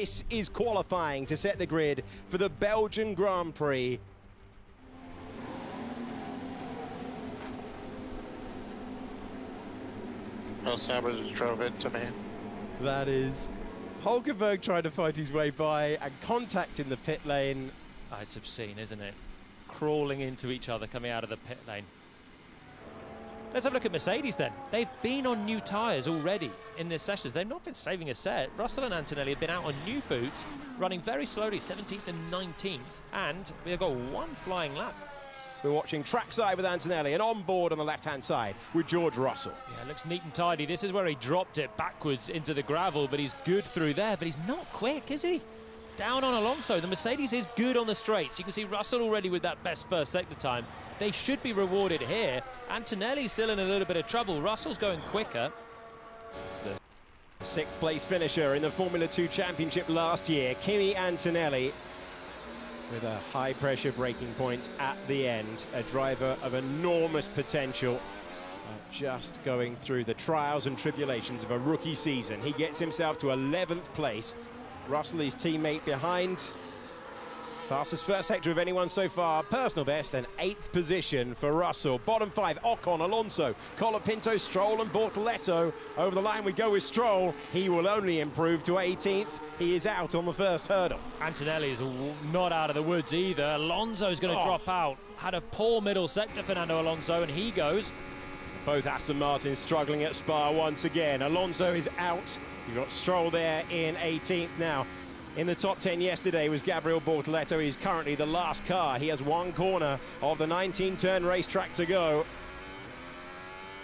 This is qualifying to set the grid for the Belgian Grand Prix. No, Sabbath drove into me. That is Hulkenberg trying to fight his way by and contacting the pit lane. Oh, it's obscene, isn't it? Crawling into each other coming out of the pit lane. Let's have a look at Mercedes then. They've been on new tyres already in this sessions. They've not been saving a set. Russell and Antonelli have been out on new boots, running very slowly, 17th and 19th, and we've got one flying lap. We're watching trackside with Antonelli and on board on the left-hand side with George Russell. Yeah, it looks neat and tidy. This is where he dropped it backwards into the gravel, but he's good through there, but he's not quick, is he? Down on Alonso. The Mercedes is good on the straights. You can see Russell already with that best first sector time. They should be rewarded here. Antonelli's still in a little bit of trouble. Russell's going quicker. The sixth place finisher in the Formula 2 Championship last year, Kimi Antonelli, with a high pressure braking point at the end. A driver of enormous potential, just going through the trials and tribulations of a rookie season. He gets himself to 11th place. Russell, his teammate behind. Fastest first sector of anyone so far. Personal best and 8th position for Russell. Bottom 5, Ocon, Alonso, Colapinto, Stroll and Bortoleto. Over the line we go with Stroll. He will only improve to 18th. He is out on the first hurdle. Antonelli's not out of the woods either. Alonso's going to drop out. Had a poor middle sector, Fernando Alonso, and he goes. Both Aston Martins struggling at Spa once again. Alonso is out. You've got Stroll there in 18th now. In the top 10 yesterday was Gabriel Bortoleto. He's currently the last car. He has one corner of the 19-turn racetrack to go.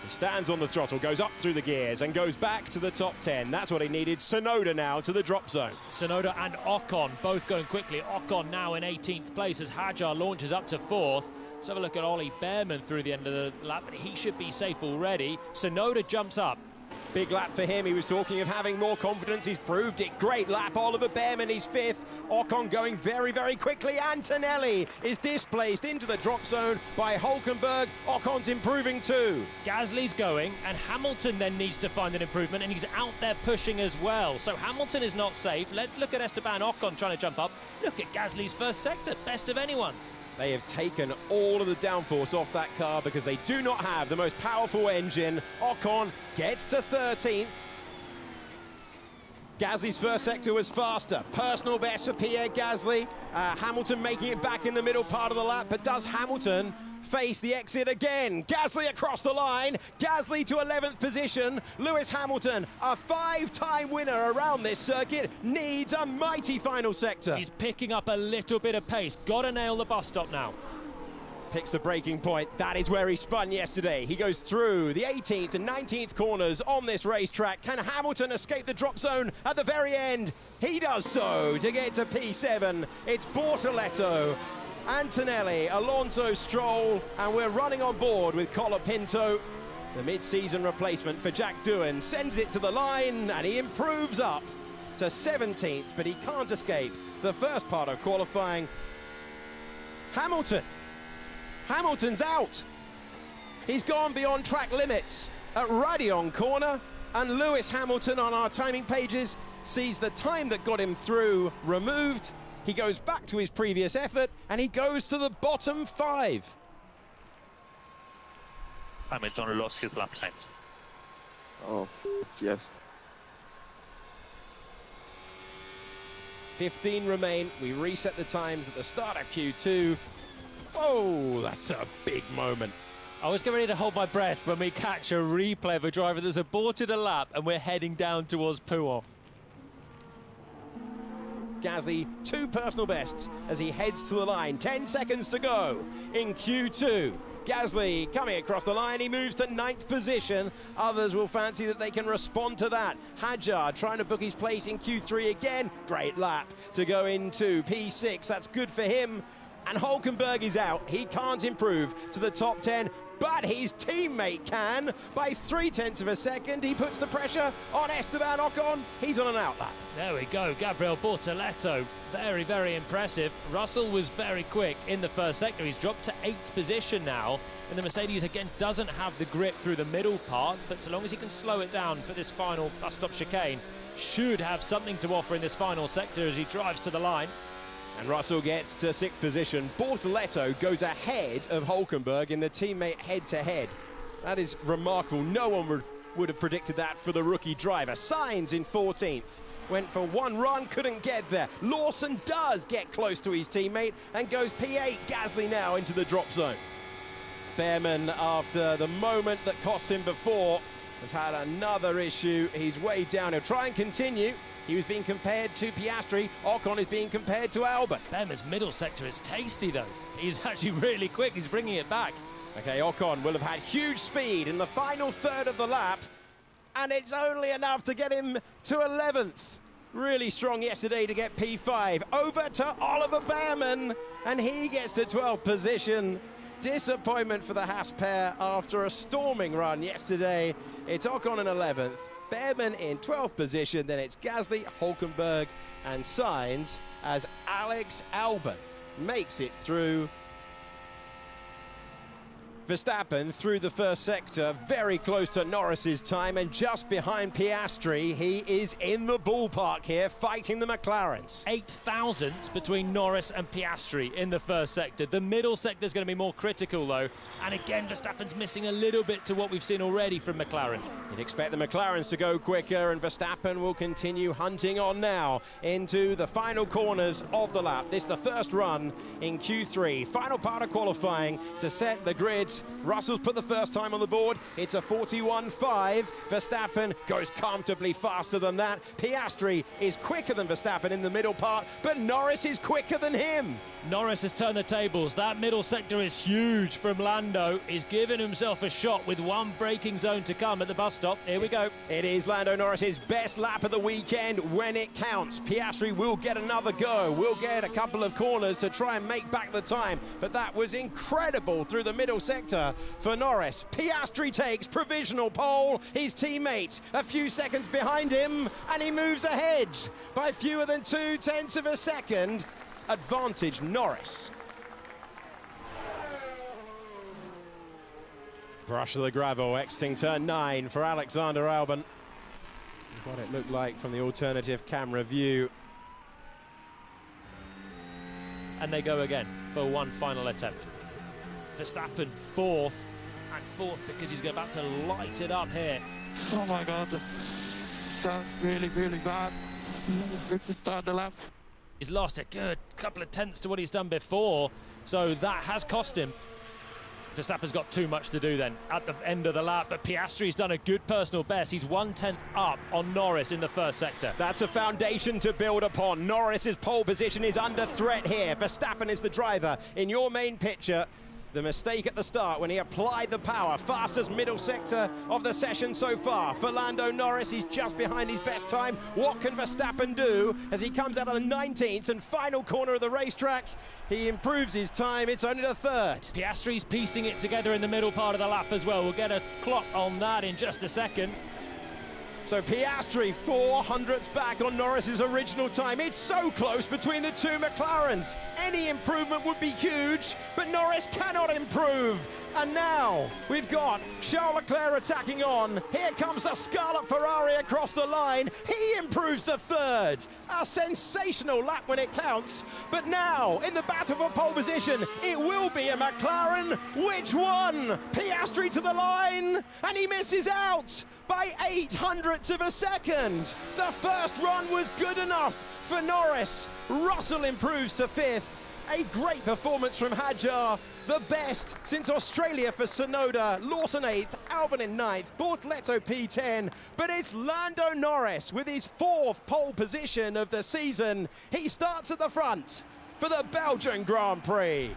He stands on the throttle, goes up through the gears and goes back to the top 10. That's what he needed. Tsunoda now to the drop zone. Tsunoda and Ocon both going quickly. Ocon now in 18th place as Hadjar launches up to 4th. Let's have a look at Ollie Behrman through the end of the lap, but he should be safe already. Tsunoda jumps up. Big lap for him. He was talking of having more confidence. He's proved it. Great lap. Oliver Behrman, he's 5th. Ocon going very, very quickly. Antonelli is displaced into the drop zone by Hulkenberg. Ocon's improving too. Gasly's going, and Hamilton then needs to find an improvement, and he's out there pushing as well. So Hamilton is not safe. Let's look at Esteban Ocon trying to jump up. Look at Gasly's first sector, best of anyone. They have taken all of the downforce off that car because they do not have the most powerful engine. Ocon gets to 13th. Gasly's first sector was faster. Personal best for Pierre Gasly. Hamilton making it back in the middle part of the lap, but does Hamilton face the exit again? Gasly across the line. Gasly to 11th position. Lewis Hamilton, a 5-time winner around this circuit, needs a mighty final sector. He's picking up a little bit of pace. Got to nail the bus stop now. Picks the braking point. That is where he spun yesterday. He goes through the 18th and 19th corners on this racetrack. Can Hamilton escape the drop zone at the very end? He does so to get to P7. It's Bortoleto, Antonelli, Alonso, Stroll, and we're running on board with Colapinto. The mid-season replacement for Jack Doohan sends it to the line, and he improves up to 17th, but he can't escape the first part of qualifying. Hamilton's out. He's gone beyond track limits at Raidillon corner, and Lewis Hamilton on our timing pages sees the time that got him through removed. He goes back to his previous effort, and he goes to the bottom 5. Hamilton lost his lap time. Oh, yes. 15 remain. We reset the times at the start of Q2. Oh, that's a big moment. I was getting ready to hold my breath when we catch a replay of a driver that's aborted a lap and we're heading down towards Pouhon. Gasly, 2 personal bests as he heads to the line. 10 seconds to go in Q2. Gasly coming across the line, he moves to 9th position. Others will fancy that they can respond to that. Hadjar trying to book his place in Q3 again. Great lap to go into P6, that's good for him. And Hulkenberg is out. He can't improve to the top 10, but his teammate can. By 0.3 of a second, he puts the pressure on Esteban Ocon. He's on an out lap. There we go, Gabriel Bortoleto. Very, very impressive. Russell was very quick in the first sector. He's dropped to 8th position now. And the Mercedes, again, doesn't have the grip through the middle part, but so long as he can slow it down for this final bus stop chicane, should have something to offer in this final sector as he drives to the line. And Russell gets to 6th position. Bortoletto goes ahead of Hulkenberg in the teammate head-to-head. That is remarkable. No one would have predicted that for the rookie driver. Sainz in 14th. Went for one run, couldn't get there. Lawson does get close to his teammate and goes P8. Gasly now into the drop zone. Behrman, after the moment that cost him before, has had another issue. He's way down. He'll try and continue. He was being compared to Piastri. Ocon is being compared to Albon. Behrman's middle sector is tasty, though. He's actually really quick. He's bringing it back. Okay, Ocon will have had huge speed in the final third of the lap, and it's only enough to get him to 11th. Really strong yesterday to get P5. Over to Oliver Behrman, and he gets to 12th position. Disappointment for the Haas pair after a storming run yesterday. It's Ocon in 11th, Behrman in 12th position, then it's Gasly, Hulkenberg and Sainz as Alex Albon makes it through. Verstappen through the first sector, very close to Norris's time and just behind Piastri. He is in the ballpark here, fighting the McLarens. 8 thousandths between Norris and Piastri in the first sector. The middle sector is going to be more critical, though. And again, Verstappen's missing a little bit to what we've seen already from McLaren. You'd expect the McLarens to go quicker, and Verstappen will continue hunting on now into the final corners of the lap. This is the first run in Q3. Final part of qualifying to set the grid. Russell's put the first time on the board. It's a 41.5. Verstappen goes comfortably faster than that. Piastri is quicker than Verstappen in the middle part, but Norris is quicker than him. Norris has turned the tables. That middle sector is huge from Lando. He's given himself a shot with one braking zone to come at the bus stop. Here we go. It is Lando Norris's best lap of the weekend when it counts. Piastri will get another go. Will get a couple of corners to try and make back the time, but that was incredible through the middle sector for Norris. Piastri takes provisional pole. His teammate a few seconds behind him, and he moves ahead by fewer than 0.2 of a second. Advantage Norris. Brush of the gravel, exiting turn 9 for Alexander Albon. What it looked like from the alternative camera view. And they go again for one final attempt. Verstappen fourth, and fourth because he's about to light it up here. Oh my God, that's really, really bad. It's good to start the lap. He's lost a good couple of tenths to what he's done before, so that has cost him. Verstappen's got too much to do then at the end of the lap, but Piastri's done a good personal best. He's 1/10 up on Norris in the first sector. That's a foundation to build upon. Norris's pole position is under threat here. Verstappen is the driver in your main picture. The mistake at the start when he applied the power. Fastest middle sector of the session so far. For Lando Norris, he's just behind his best time. What can Verstappen do as he comes out of the 19th and final corner of the racetrack? He improves his time. It's only the third. Piastri's piecing it together in the middle part of the lap as well. We'll get a clock on that in just a second. So Piastri 400ths back on Norris's original time. It's so close between the two McLarens. Any improvement would be huge, but Norris cannot improve. And now we've got Charles Leclerc attacking on. Here comes the Scarlet Ferrari across the line. He improves to third. A sensational lap when it counts. But now in the battle for pole position, it will be a McLaren. Which one? Piastri to the line, and he misses out by 0.08 of a second. The first run was good enough for Norris. Russell improves to 5th. A great performance from Hadjar. The best since Australia for Tsunoda. Lawson 8th, Albon in 9th, Bortoletto P10. But it's Lando Norris with his 4th pole position of the season. He starts at the front for the Belgian Grand Prix.